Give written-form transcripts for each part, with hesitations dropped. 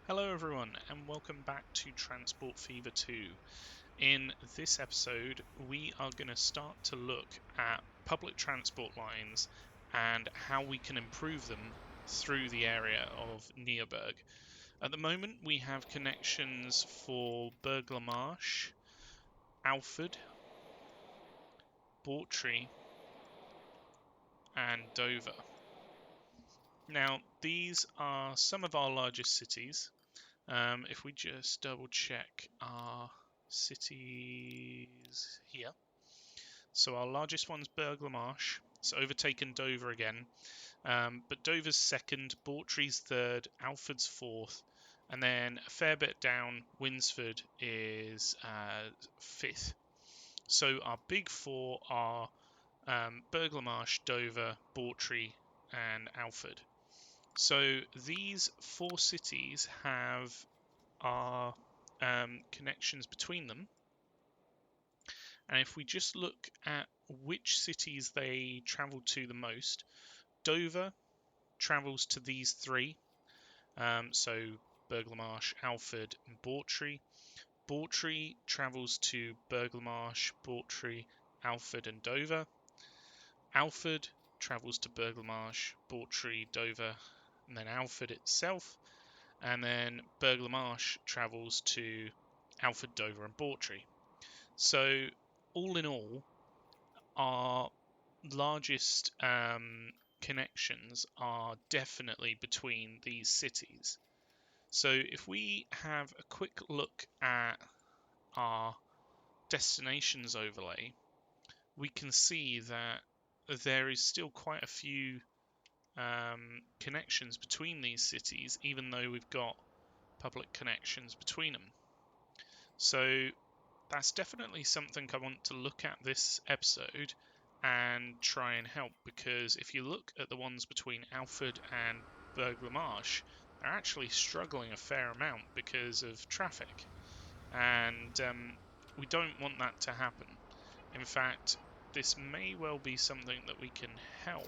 Hello everyone and welcome back to Transport Fever 2. In this episode we are going to start to look at public transport lines and how we can improve them through the area of NeoBurgh. At the moment we have connections for Burgh-la-Marsh, Alford, Bawtry and Dover. Now these are some of our largest cities. If we just double check our cities here. So our largest one's Burgh-la-Marsh. It's overtaken Dover again. But Dover's second, Bawtry's third, Alford's fourth, and then a fair bit down, Winsford is fifth. So our big four are Burgh-la-Marsh, Dover, Bawtry, and Alford. So these four cities have our connections between them. And if we just look at which cities they travel to the most, Dover travels to these three. So Burgh-la-Marsh, Alford, and Bawtry. Bawtry travels to Burgh-la-Marsh, Bawtry, Alford, and Dover. Alford travels to Burgh-la-Marsh, Bawtry, Dover, and then Alford itself. And then Burgh-la-Marsh travels to Alford, Dover and Bawtry. So all in all, our largest connections are definitely between these cities. So if we have a quick look at our destinations overlay, we can see that there is still quite a few connections between these cities, even though we've got public connections between them. So that's definitely something I want to look at this episode and try and help, because if you look at the ones between Alford and Burgh-la-Marsh, they're actually struggling a fair amount because of traffic, and we don't want that to happen. In fact, this may well be something that we can help.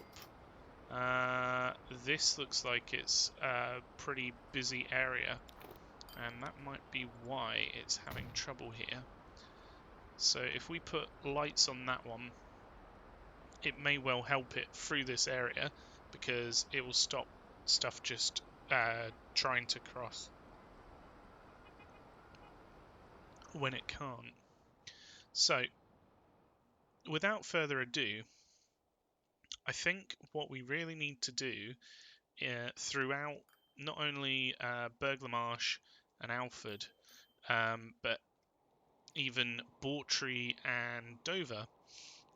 This looks like it's a pretty busy area, and that might be why it's having trouble here. So if we put lights on that one, it may well help it through this area, because it will stop stuff just trying to cross when it can't. So without further ado, I think what we really need to do throughout not only Burgh-la-Marsh and Alford, but even Bawtry and Dover,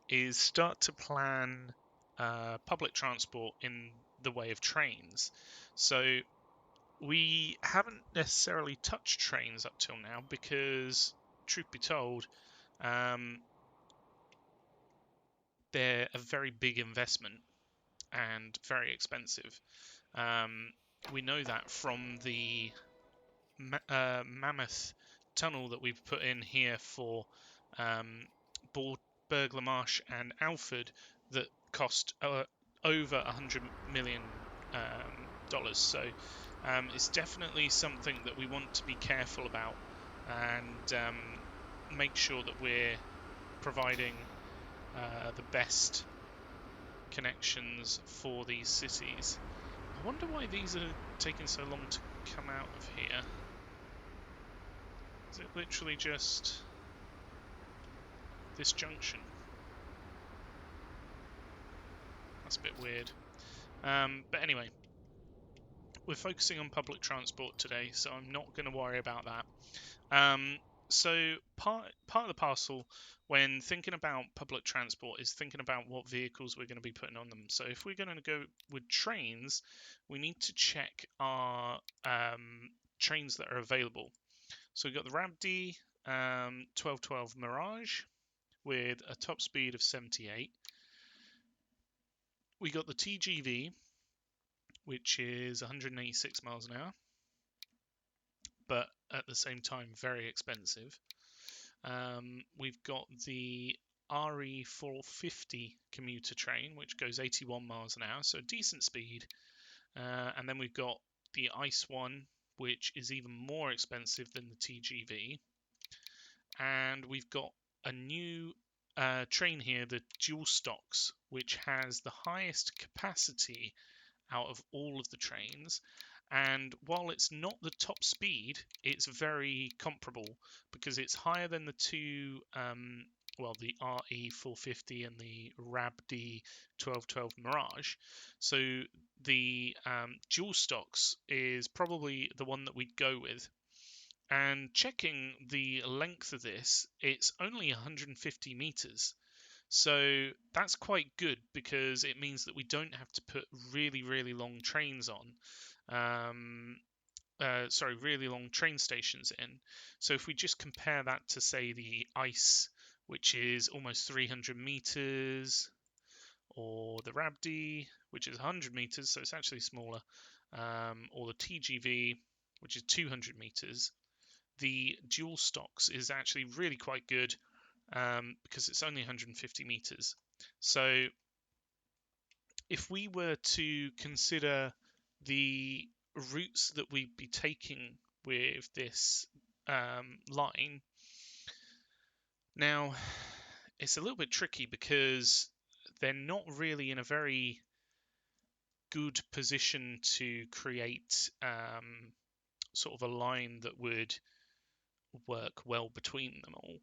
is start to plan public transport in the way of trains. So we haven't necessarily touched trains up till now because, truth be told, they're a very big investment and very expensive. We know that from the mammoth tunnel that we've put in here for Burgh-la-Marsh and Alford that cost over $100 million. So it's definitely something that we want to be careful about and make sure that we're providing the best connections for these cities. I wonder why these are taking so long to come out of here. Is it literally just this junction? That's a bit weird. But anyway, we're focusing on public transport today, so I'm not going to worry about that. So part of the parcel when thinking about public transport is thinking about what vehicles we're going to be putting on them. So if we're going to go with trains, we need to check our trains that are available. So we've got the RABD 1212 Mirage with a top speed of 78. We got the TGV, which is 186 miles an hour, but at the same time very expensive. We've got the RE450 commuter train, which goes 81 miles an hour, so decent speed. And then we've got the ICE one, which is even more expensive than the TGV. And we've got a new train here, the dual stocks, which has the highest capacity out of all of the trains. And while it's not the top speed, it's very comparable because it's higher than the two, the RE450 and the RAB-D 1212 Mirage. So the dual stocks is probably the one that we'd go with. And checking the length of this, it's only 150 meters. So that's quite good because it means that we don't have to put really, really long trains on. Really long train stations in. So if we just compare that to, say, the ICE, which is almost 300 meters, or the RAB-D, which is 100 meters, so it's actually smaller, or the TGV, which is 200 meters, the dual stocks is actually really quite good because it's only 150 meters. So if we were to consider the routes that we'd be taking with this line, now it's a little bit tricky because they're not really in a very good position to create sort of a line that would work well between them all.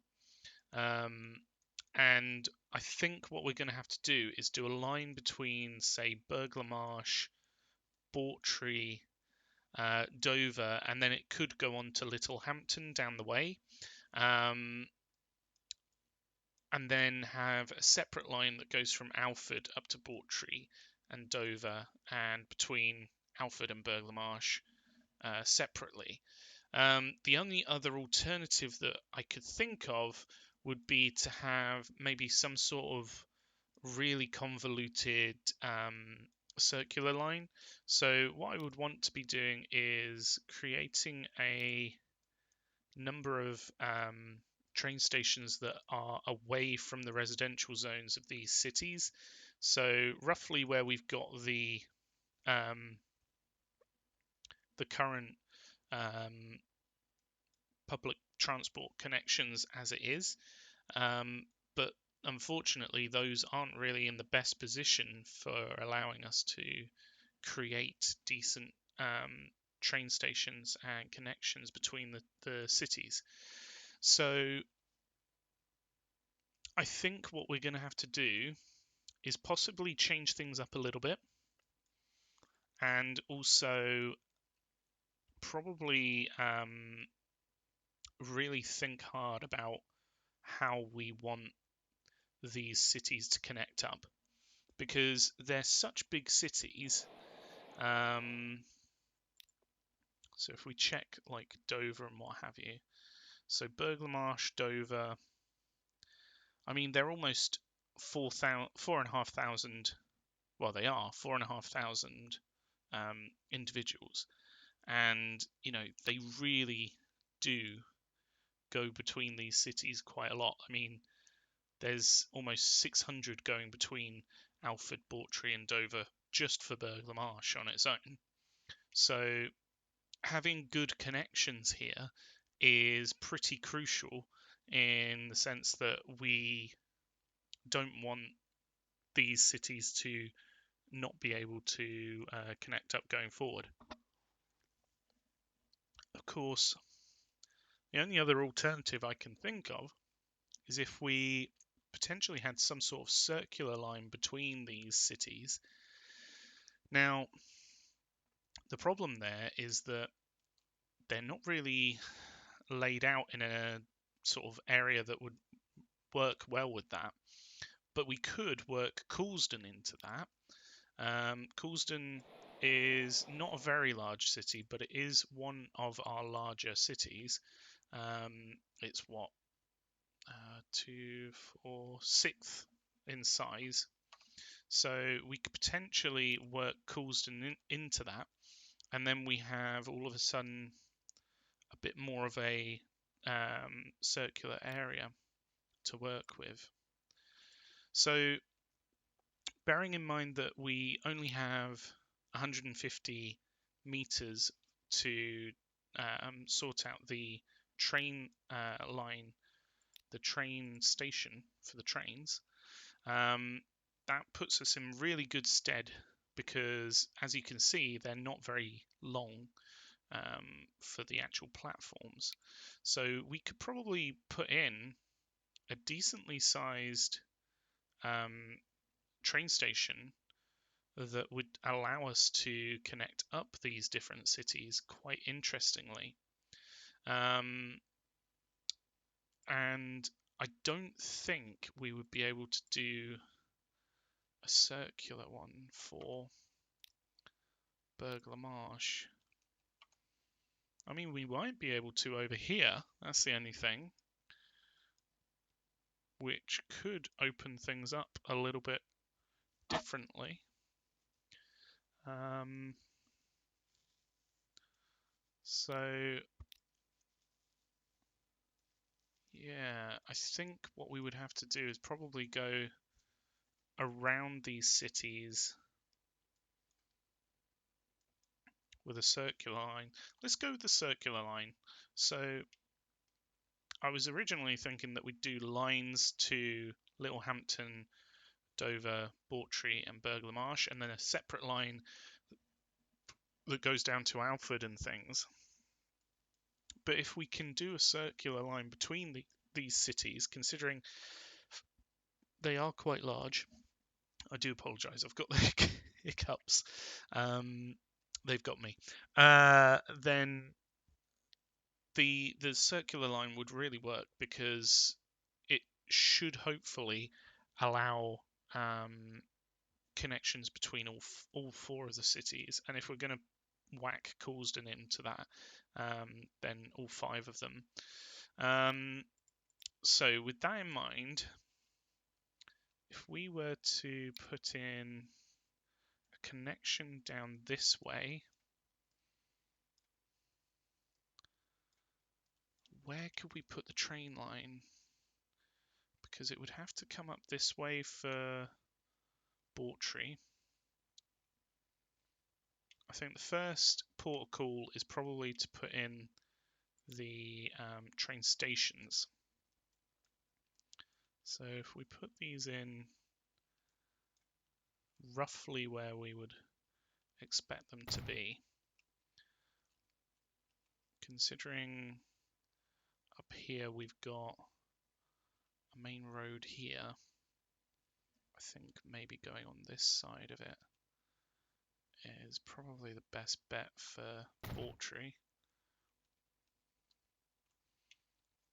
And I think what we're going to have to do is do a line between, say, Burgh-la-Marche, Bawtry, Dover, and then it could go on to Littlehampton down the way. And then have a separate line that goes from Alford up to Bawtry and Dover, and between Alford and Burgh-la-Marche separately. The only other alternative that I could think of would be to have maybe some sort of really convoluted circular line. So what I would want to be doing is creating a number of train stations that are away from the residential zones of these cities. So roughly where we've got the current public transport connections as it is, but unfortunately those aren't really in the best position for allowing us to create decent train stations and connections between the cities. So I think what we're going to have to do is possibly change things up a little bit, and also probably really think hard about how we want these cities to connect up, because they're such big cities. So if we check like Dover and what have you, so Burgh-la-Marche, Dover, I mean they're almost 4,500. Well, they are 4,500 individuals, and they really do go between these cities quite a lot. I mean, there's almost 600 going between Alford, Bawtry, and Dover just for Burgh-la-Marche on its own. So having good connections here is pretty crucial, in the sense that we don't want these cities to not be able to connect up going forward. Of course, the only other alternative I can think of is if we potentially had some sort of circular line between these cities. Now, the problem there is that they're not really laid out in a sort of area that would work well with that, but we could work Coulsdon into that. Coulsdon is not a very large city, but it is one of our larger cities. It's what, 6th in size. So we could potentially work Coulsdon into that, and then we have all of a sudden a bit more of a circular area to work with. So bearing in mind that we only have 150 meters to sort out the train line, the train station for the trains, that puts us in really good stead because, as you can see, they're not very long for the actual platforms. So we could probably put in a decently sized train station that would allow us to connect up these different cities quite interestingly. And I don't think we would be able to do a circular one for Burglar Marsh. I mean, we might be able to over here. That's the only thing, which could open things up a little bit differently. So yeah, I think what we would have to do is probably go around these cities with a circular line. Let's go with the circular line. So I was originally thinking that we'd do lines to Littlehampton, Dover, Bawtry and Burglar Marsh, and then a separate line that goes down to Alford and things. But if we can do a circular line between these cities, considering they are quite large, I do apologise, I've got the hiccups. They've got me. Then the circular line would really work because it should hopefully allow connections between all four of the cities. And if we're going to whack Coulsdon into that, then all five of them. So with that in mind, if we were to put in a connection down this way, where could we put the train line? Because it would have to come up this way for Bawtry. I think the first port of call is probably to put in the train stations. So if we put these in roughly where we would expect them to be, considering up here we've got a main road here, I think maybe going on this side of it is probably the best bet for Bawtry.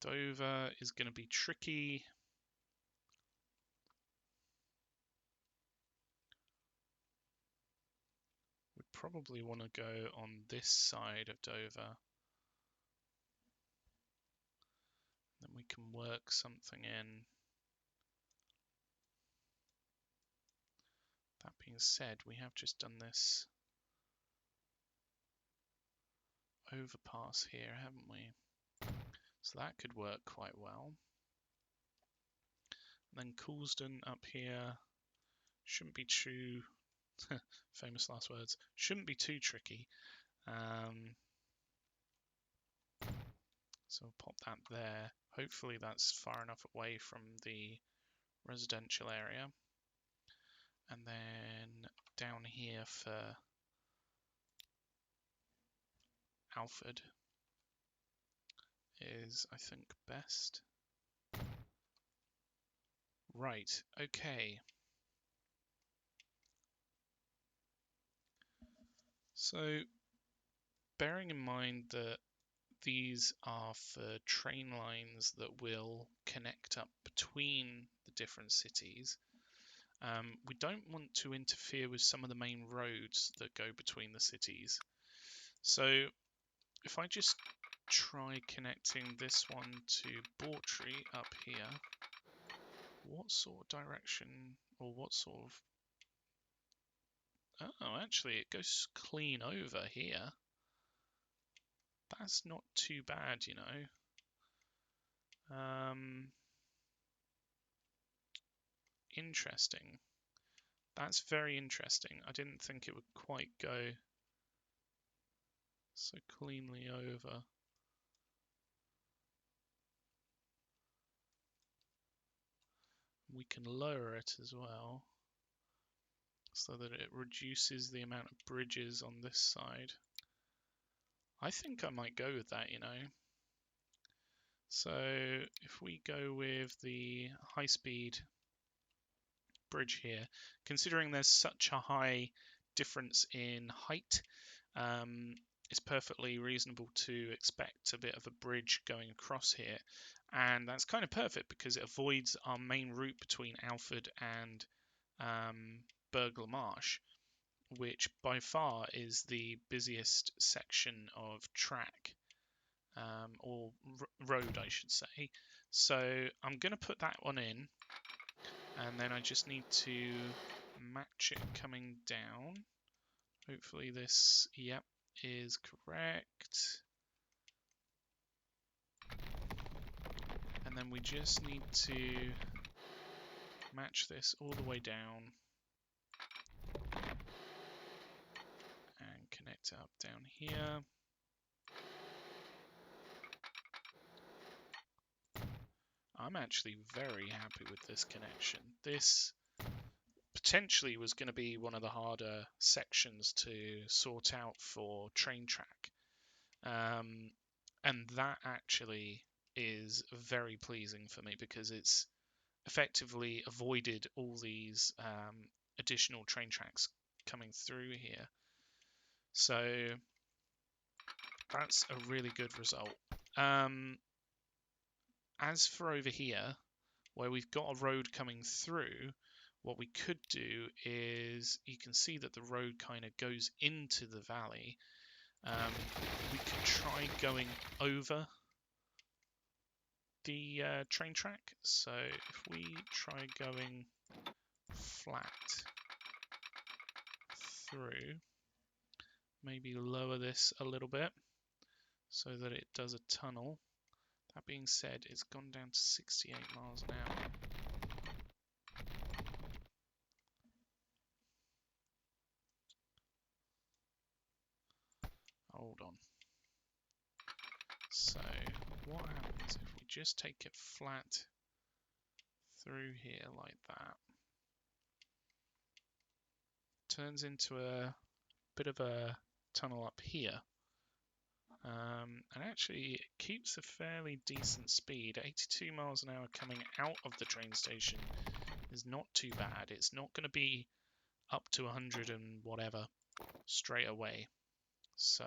Dover is going to be tricky. We'd probably want to go on this side of Dover. Then we can work something in. That being said, we have just done this overpass here, haven't we? So that could work quite well. And then Coulsdon up here shouldn't be too famous last words. Shouldn't be too tricky. So we'll pop that there. Hopefully that's far enough away from the residential area. And then down here for Alford is, I think, best. Right, okay. So, bearing in mind that these are for train lines that will connect up between the different cities, we don't want to interfere with some of the main roads that go between the cities. So, if I just try connecting this one to Bawtry up here, what sort of direction or what sort of... Oh, actually, it goes clean over here. That's not too bad, you know. Interesting. That's very interesting. I didn't think it would quite go so cleanly over. We can lower it as well, so that it reduces the amount of bridges on this side. I think I might go with that, you know. So if we go with the high-speed bridge here, considering there's such a high difference in height, it's perfectly reasonable to expect a bit of a bridge going across here. And that's kind of perfect because it avoids our main route between Alford and Burgh Marsh, which by far is the busiest section of track, or road, I should say. So I'm going to put that one in, and then I just need to match it coming down. Hopefully this, yep, is correct. And then we just need to match this all the way down and connect it up down here. I'm actually very happy with this connection. This potentially was going to be one of the harder sections to sort out for train track. And that actually is very pleasing for me because it's effectively avoided all these additional train tracks coming through here. So that's a really good result. As for over here, where we've got a road coming through, what we could do is, you can see that the road kind of goes into the valley. We could try going over the train track. So if we try going flat through, maybe lower this a little bit so that it does a tunnel. That being said, it's gone down to 68 miles an hour. Hold on. So what happens if we just take it flat through here like that? Turns into a bit of a tunnel up here. And actually it keeps a fairly decent speed. 82 miles an hour coming out of the train station is not too bad. It's not going to be up to 100 and whatever straight away. So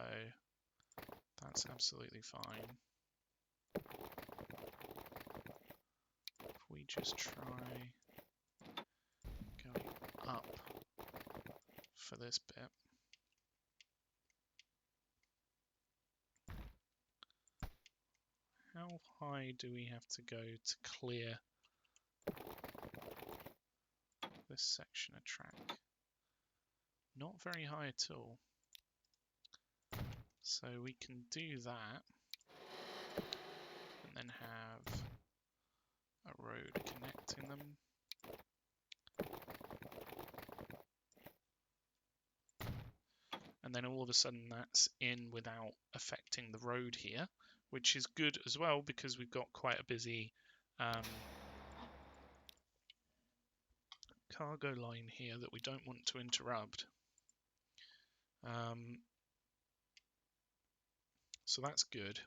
that's absolutely fine. If we just try going up for this bit. How high do we have to go to clear this section of track? Not very high at all. So we can do that and then have a road connecting them. And then all of a sudden that's in without affecting the road here, which is good as well because we've got quite a busy cargo line here that we don't want to interrupt. So that's good.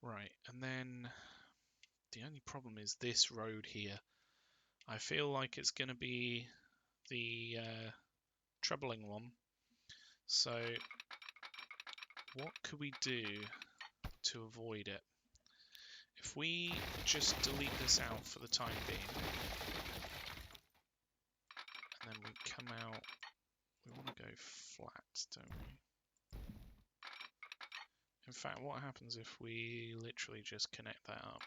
Right, and then the only problem is this road here. I feel like it's going to be the troubling one. So what could we do to avoid it? If we just delete this out for the time being, and then we come out, we want to go flat, don't we? In fact, what happens if we literally just connect that up?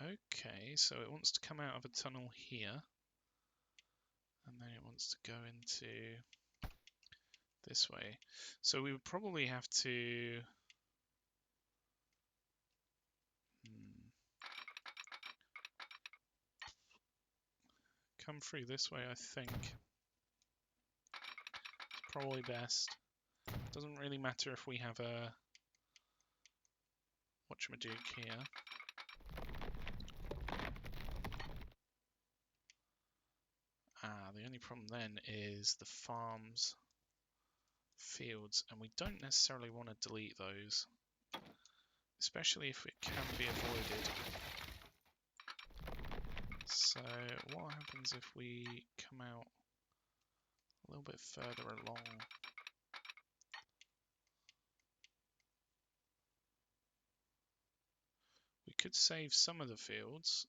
Okay, so it wants to come out of a tunnel here, and then it wants to go into this way. So we would probably have to come through this way, I think. It's probably best. Doesn't really matter if we have a whatchamadook here. The only problem then is the farms fields, and we don't necessarily want to delete those, especially if it can be avoided. So what happens if we come out a little bit further along? We could save some of the fields.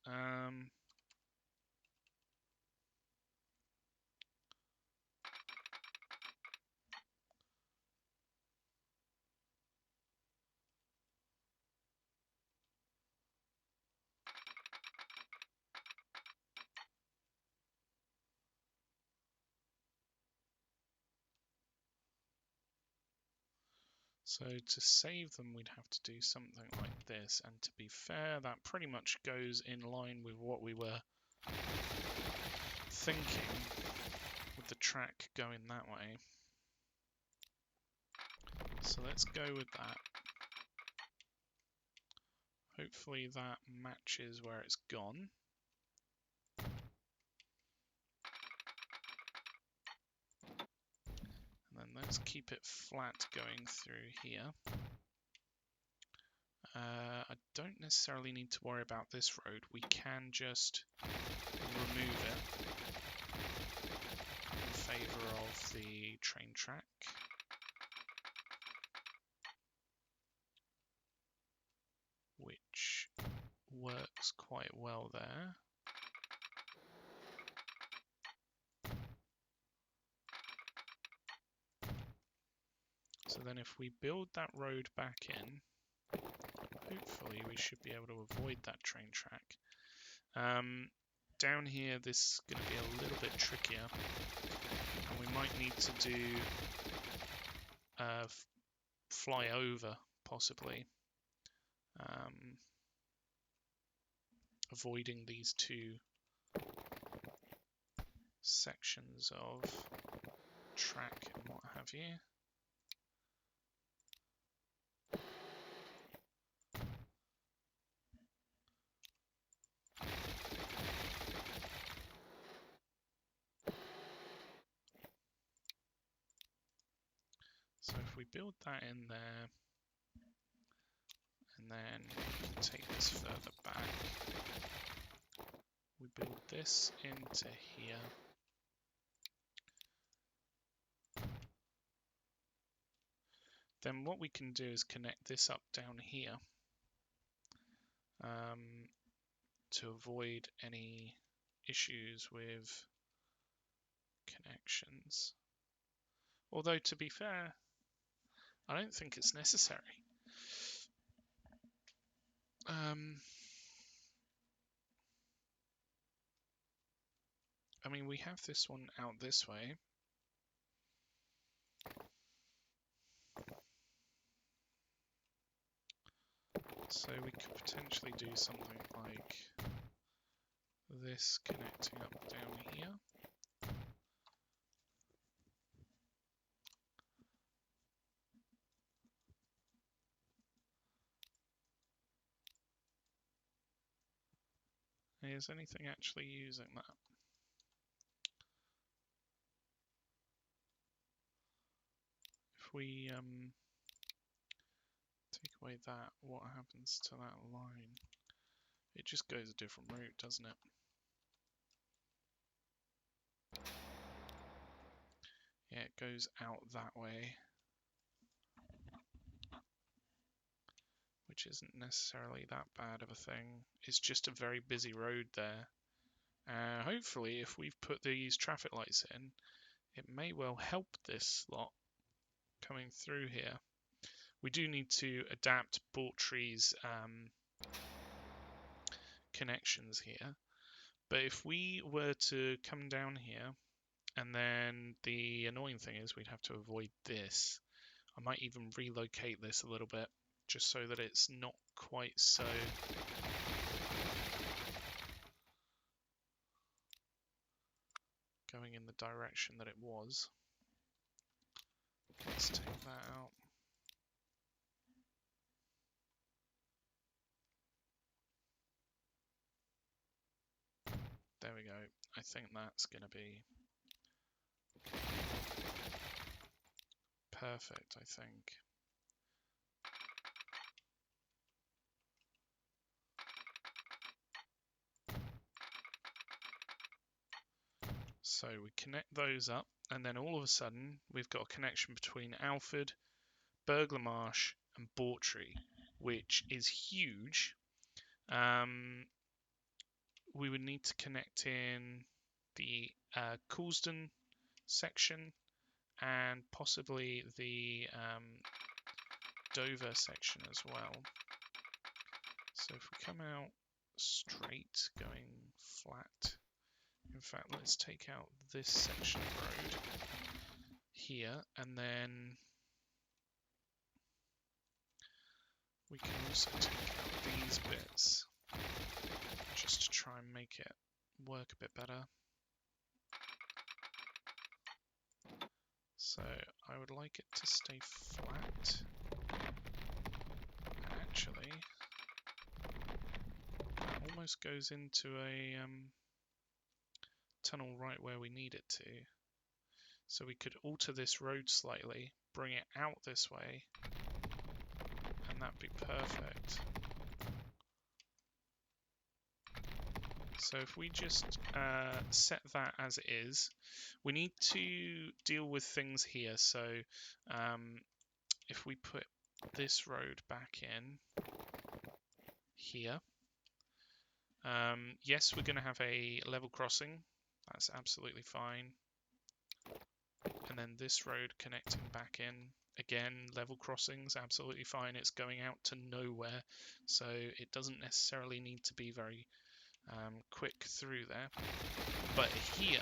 So to save them, we'd have to do something like this. And to be fair, that pretty much goes in line with what we were thinking with the track going that way. So let's go with that. Hopefully that matches where it's gone. And then let's keep it flat going through here. I don't necessarily need to worry about this road. We can just remove it in favour of the train track. Which works quite well there. So then if we build that road back in, hopefully we should be able to avoid that train track. Down here this is going to be a little bit trickier, and we might need to do fly over, possibly, avoiding these two sections of track and what have you. So if we build that in there, and then we can take this further back, we build this into here. Then what we can do is connect this up down here to avoid any issues with connections. Although, to be fair, I don't think it's necessary. I mean, we have this one out this way. So we could potentially do something like this connecting up down here. Is anything actually using that? If we take away that, what happens to that line? It just goes a different route, doesn't it? Yeah, it goes out that way, which isn't necessarily that bad of a thing. It's just a very busy road there. Hopefully, if we've put these traffic lights in, it may well help this lot coming through here. We do need to adapt Bawtry's connections here. But if we were to come down here, and then the annoying thing is we'd have to avoid this. I might even relocate this a little bit, just so that it's not quite so... going in the direction that it was. Let's take that out. There we go. I think that's going to be perfect, I think. So we connect those up, and then all of a sudden we've got a connection between Alford, Burglar Marsh, and Bawtry, which is huge. We would need to connect in the Coulsdon section and possibly the Dover section as well. So if we come out straight, going flat, in fact, let's take out this section of road here, and then we can also take out these bits just to try and make it work a bit better. So I would like it to stay flat. Actually, that almost goes into a tunnel right where we need it to. So we could alter this road slightly, bring it out this way, and that'd be perfect. So if we just set that as it is, we need to deal with things here. So if we put this road back in here, yes, we're going to have a level crossing. That's absolutely fine. And then this road connecting back in, again, level crossings, absolutely fine. It's going out to nowhere, so it doesn't necessarily need to be very quick through there. But here,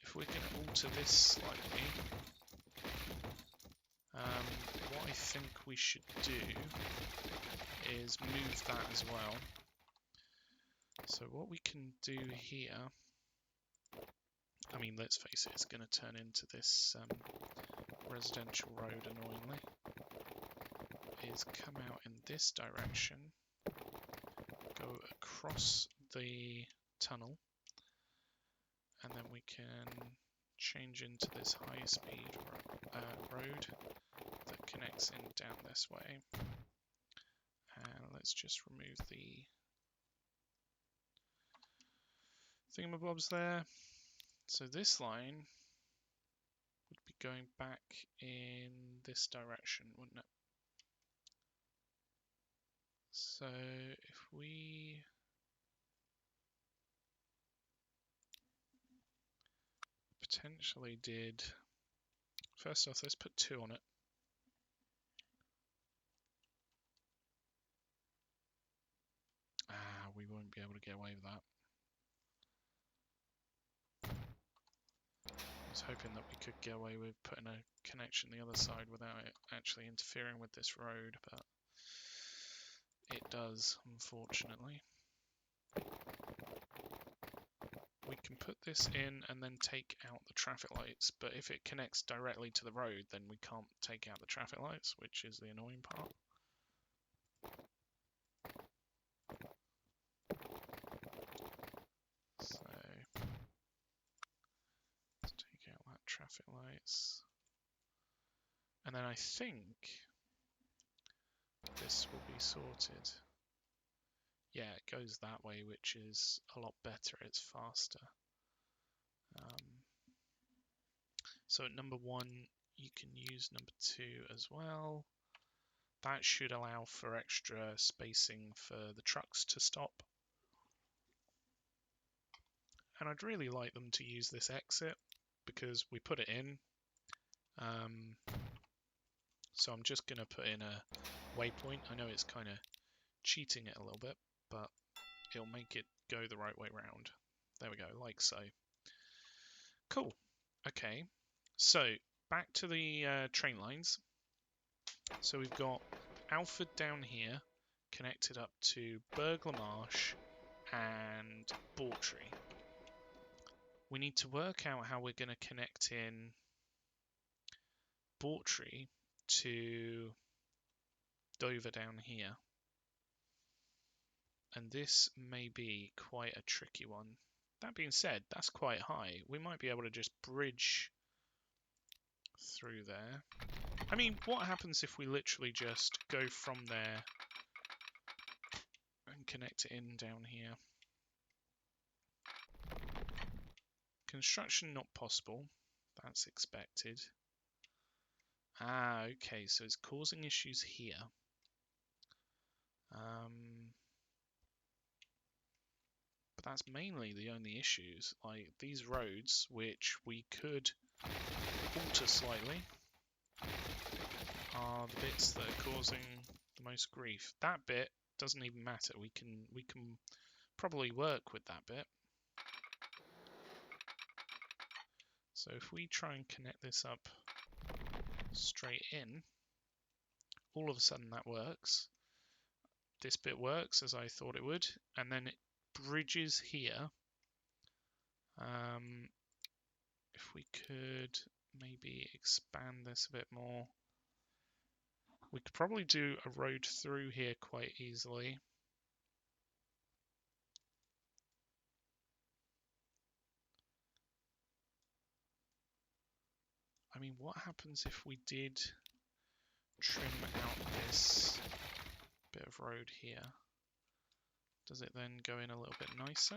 if we're going to alter this slightly, what I think we should do is move that as well. So what we can do here, I mean, let's face it, it's going to turn into this residential road, annoyingly, is come out in this direction, go across the tunnel, and then we can change into this high speed road that connects in down this way. And let's just remove the thingamabobs there. So this line would be going back in this direction, wouldn't it? So if we potentially did, first off, let's put 2 on it. We won't be able to get away with that. I was hoping that we could get away with putting a connection the other side without it actually interfering with this road, but it does, unfortunately. We can put this in and then take out the traffic lights, but if it connects directly to the road, then we can't take out the traffic lights, which is the annoying part. So let's take out that traffic lights. And then I think this will be sorted. Yeah, it goes that way, which is a lot better. It's faster. So at number 1, you can use number 2 as well. That should allow for extra spacing for the trucks to stop. And I'd really like them to use this exit because we put it in. So I'm just going to put in a waypoint. I know it's kind of cheating it a little bit, but it'll make it go the right way round. There we go, like so. Cool. Okay, so back to the train lines. So we've got Alford down here, connected up to Burglar Marsh and Bawtry. we need to work out how we're going to connect in Bawtry to Dover down here. And this may be quite a tricky one. That being said, that's quite high. We might be able to just bridge through there. I mean, what happens if we literally just go from there and connect it in down here? Construction not possible. That's expected. Ah, okay, so it's causing issues here. But that's mainly the only issues. Like these roads, which we could alter slightly, are the bits that are causing the most grief. That bit doesn't even matter. We can probably work with that bit. So if we try and connect this up straight in, all of a sudden that works. This bit works as I thought it would, and then it bridges here. If we could maybe expand this a bit more, we could probably do a road through here quite easily. I mean, what happens if we did trim out this bit of road here? Does it then go in a little bit nicer?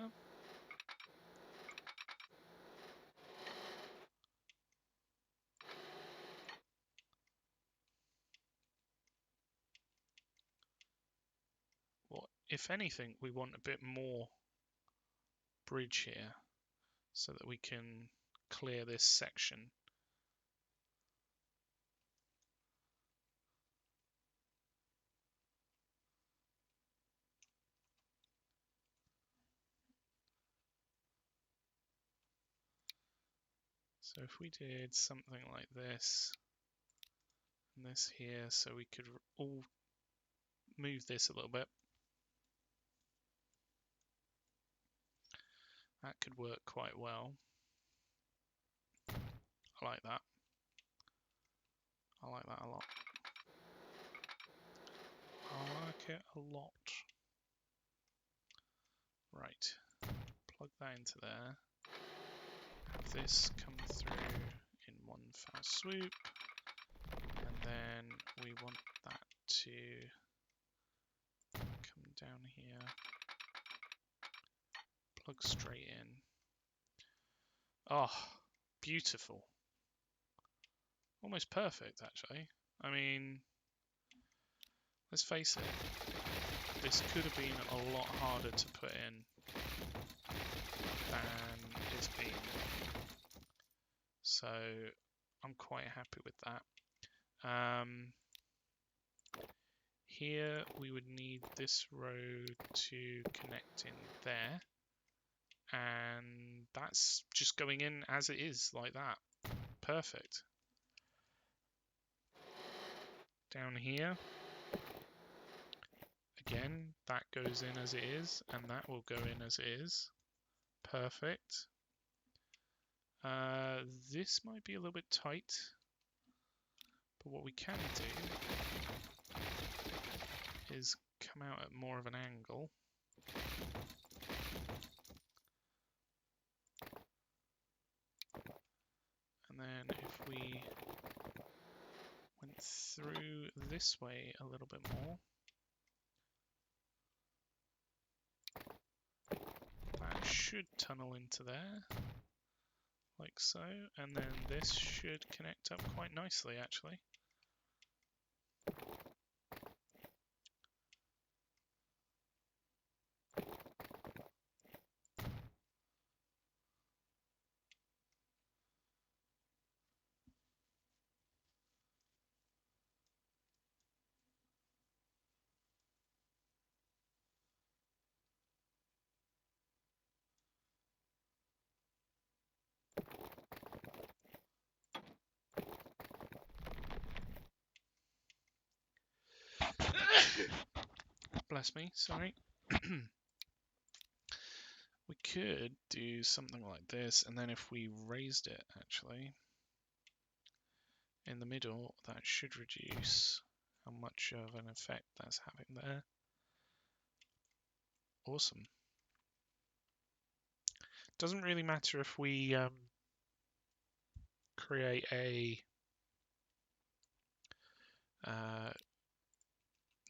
Well, if anything, we want a bit more bridge here so that we can clear this section. So if we did something like this, and this here, so we could all move this a little bit. That could work quite well. I like that. I like that a lot. I like it a lot. Right. Plug that into there. Have this come through in one foul swoop. And then we want that to come down here. Plug straight in. Oh, beautiful. Almost perfect, actually. I mean, let's face it, this could have been a lot harder to put in than it's been. So I'm quite happy with that. Here we would need this road to connect in there. And that's just going in as it is, like that. Perfect. Down here, again, that goes in as it is, and that will go in as it is. Perfect. This might be a little bit tight, but what we can do is come out at more of an angle. And then if we went through this way a little bit more, that should tunnel into there, like so, and then this should connect up quite nicely, actually. Bless me, sorry. We could do something like this, and then if we raised it, actually, in the middle, that should reduce how much of an effect that's having there. Awesome. Doesn't really matter if we create a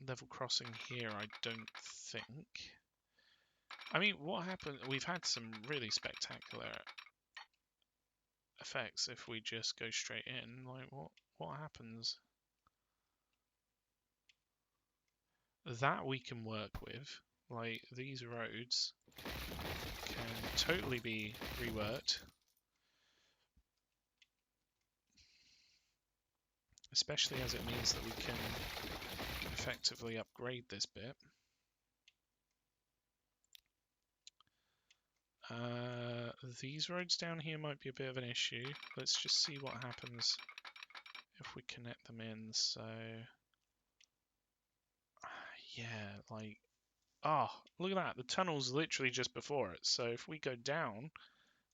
level crossing here, I don't think. I mean, what happened? We've had some really spectacular effects if we just go straight in. Like, what happens? That we can work with. Like, these roads can totally be reworked. Especially as it means that we can effectively upgrade this bit. These roads down here might be a bit of an issue. Let's just see what happens if we connect them in. So, yeah, like, oh, look at that. The tunnel's literally just before it. So if we go down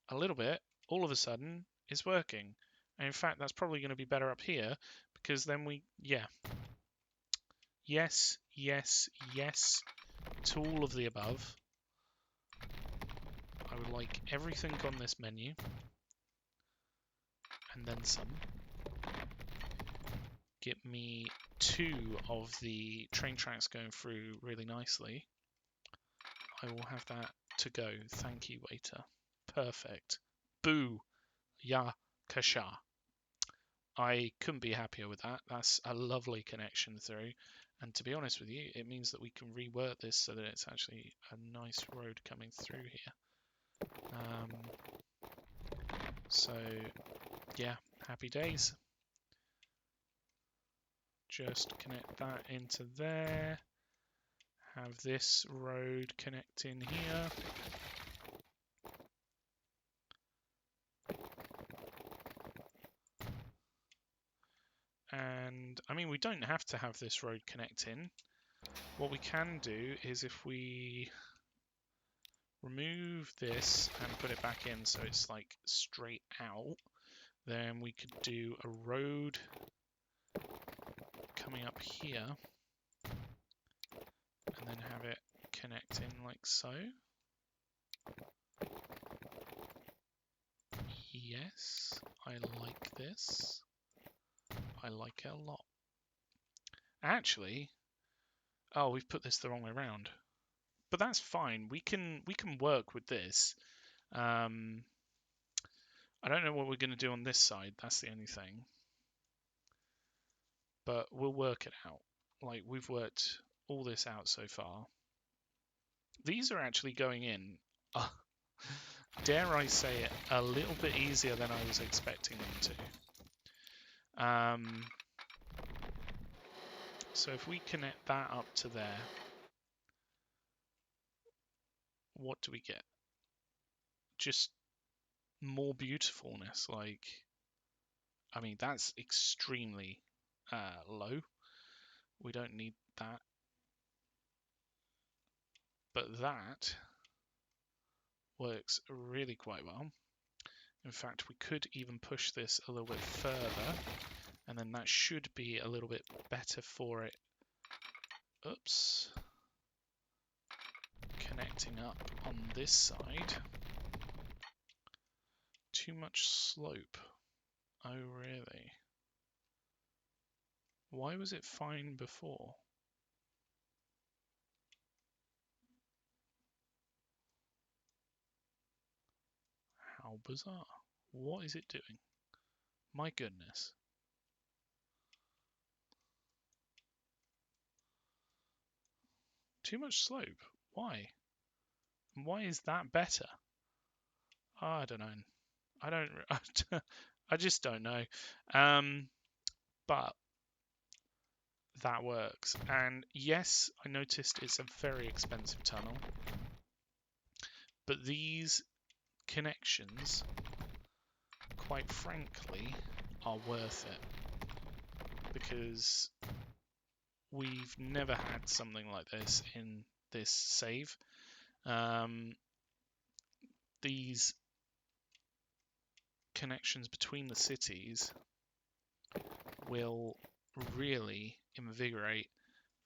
a little bit, all of a sudden, it's working. And in fact, that's probably going to be better up here because then we, yeah. Yes, yes, yes to all of the above. I would like everything on this menu. And then some. Get me 2 of the train tracks going through really nicely. I will have that to go. Thank you, waiter. Perfect. Boo. Ya kasha. I couldn't be happier with that. That's a lovely connection through. And to be honest with you, it means that we can rework this so that it's actually a nice road coming through here. So, yeah, happy days. Just connect that into there. Have this road connect in here. And, I mean, we don't have to have this road connect in. What we can do is if we remove this and put it back in so it's like straight out, then we could do a road coming up here and then have it connect in like so. Yes, I like this. I like it a lot. Actually, oh, we've put this the wrong way around. But that's fine. We can work with this. I don't know what we're going to do on this side. That's the only thing. But we'll work it out. Like, we've worked all this out so far. These are actually going in, dare I say it, a little bit easier than I was expecting them to. So if we connect that up to there, what do we get? Just more beautifulness. Like, I mean, that's extremely low. We don't need that. But that works really quite well. In fact, we could even push this a little bit further, and then that should be a little bit better for it. Oops. Connecting up on this side. Too much slope. Oh, really? Why was it fine before? How bizarre. What is it doing? My goodness. Too much slope. Why? Why is that better? I don't know. I don't. I just don't know. But that works. And yes, I noticed it's a very expensive tunnel. But these connections, quite frankly, are worth it. Because we've never had something like this in this save. these connections between the cities will really invigorate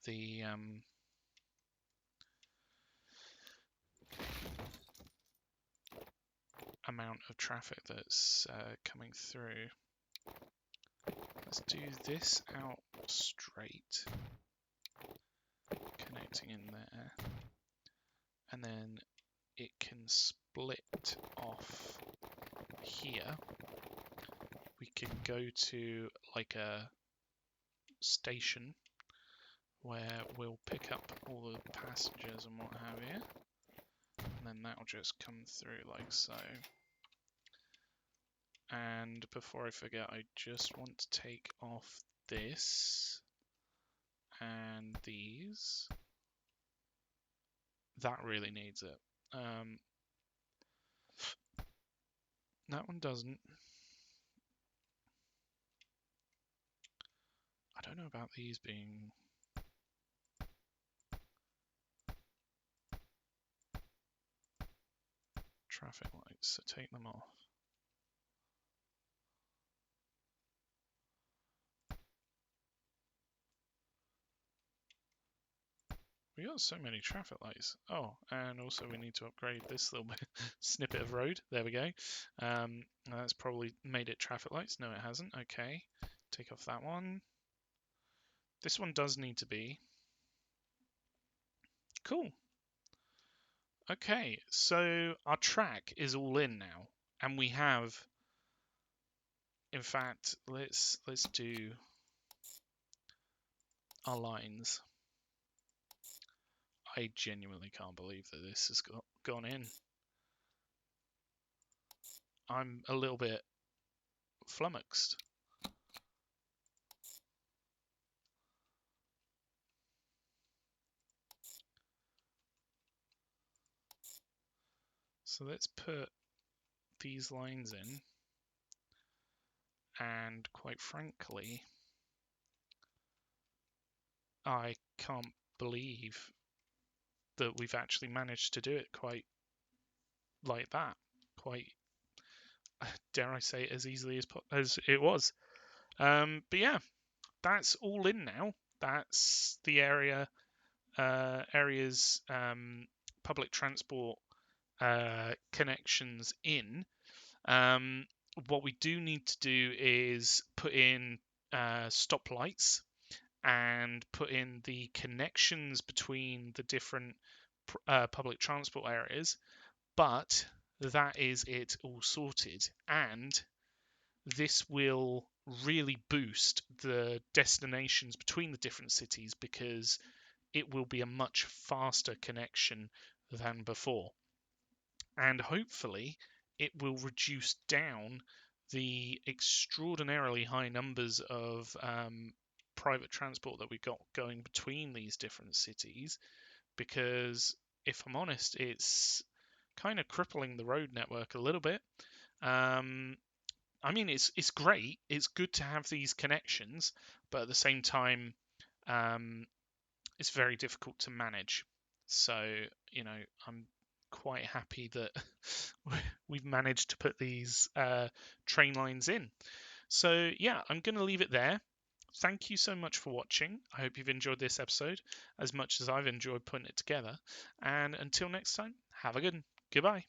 the amount of traffic that's coming through. Let's do this out straight, connecting in there, and then it can split off here. We can go to like a station where we'll pick up all the passengers and what have you, and then that'll just come through like so. And before I forget, I just want to take off this and these. That really needs it. That one doesn't. I don't know about these being... traffic lights, so take them off. We got so many traffic lights. Oh, and also we need to upgrade this little bit snippet of road. There we go. That's probably made it traffic lights. No, it hasn't. Okay, take off that one. This one does need to be. Cool. Okay, so our track is all in now, and we have. In fact, let's do our lines. I genuinely can't believe that this has gone in. I'm a little bit flummoxed. So let's put these lines in, and quite frankly, I can't believe that we've actually managed to do it quite like that. Quite, dare I say, as easily as it was. But yeah, that's all in now. That's the area's public transport connections in. What we do need to do is put in stoplights and put in the connections between the different public transport areas, but that is it all sorted, and this will really boost the destinations between the different cities because it will be a much faster connection than before. And hopefully it will reduce down the extraordinarily high numbers of private transport that we got going between these different cities, because if I'm honest, it's kind of crippling the road network a little bit. I mean, it's great. It's good to have these connections, but at the same time, it's very difficult to manage. So, you know, I'm quite happy that we've managed to put these train lines in. So, yeah, I'm going to leave it there. Thank you so much for watching. I hope you've enjoyed this episode as much as I've enjoyed putting it together. And until next time, have a good one. Goodbye.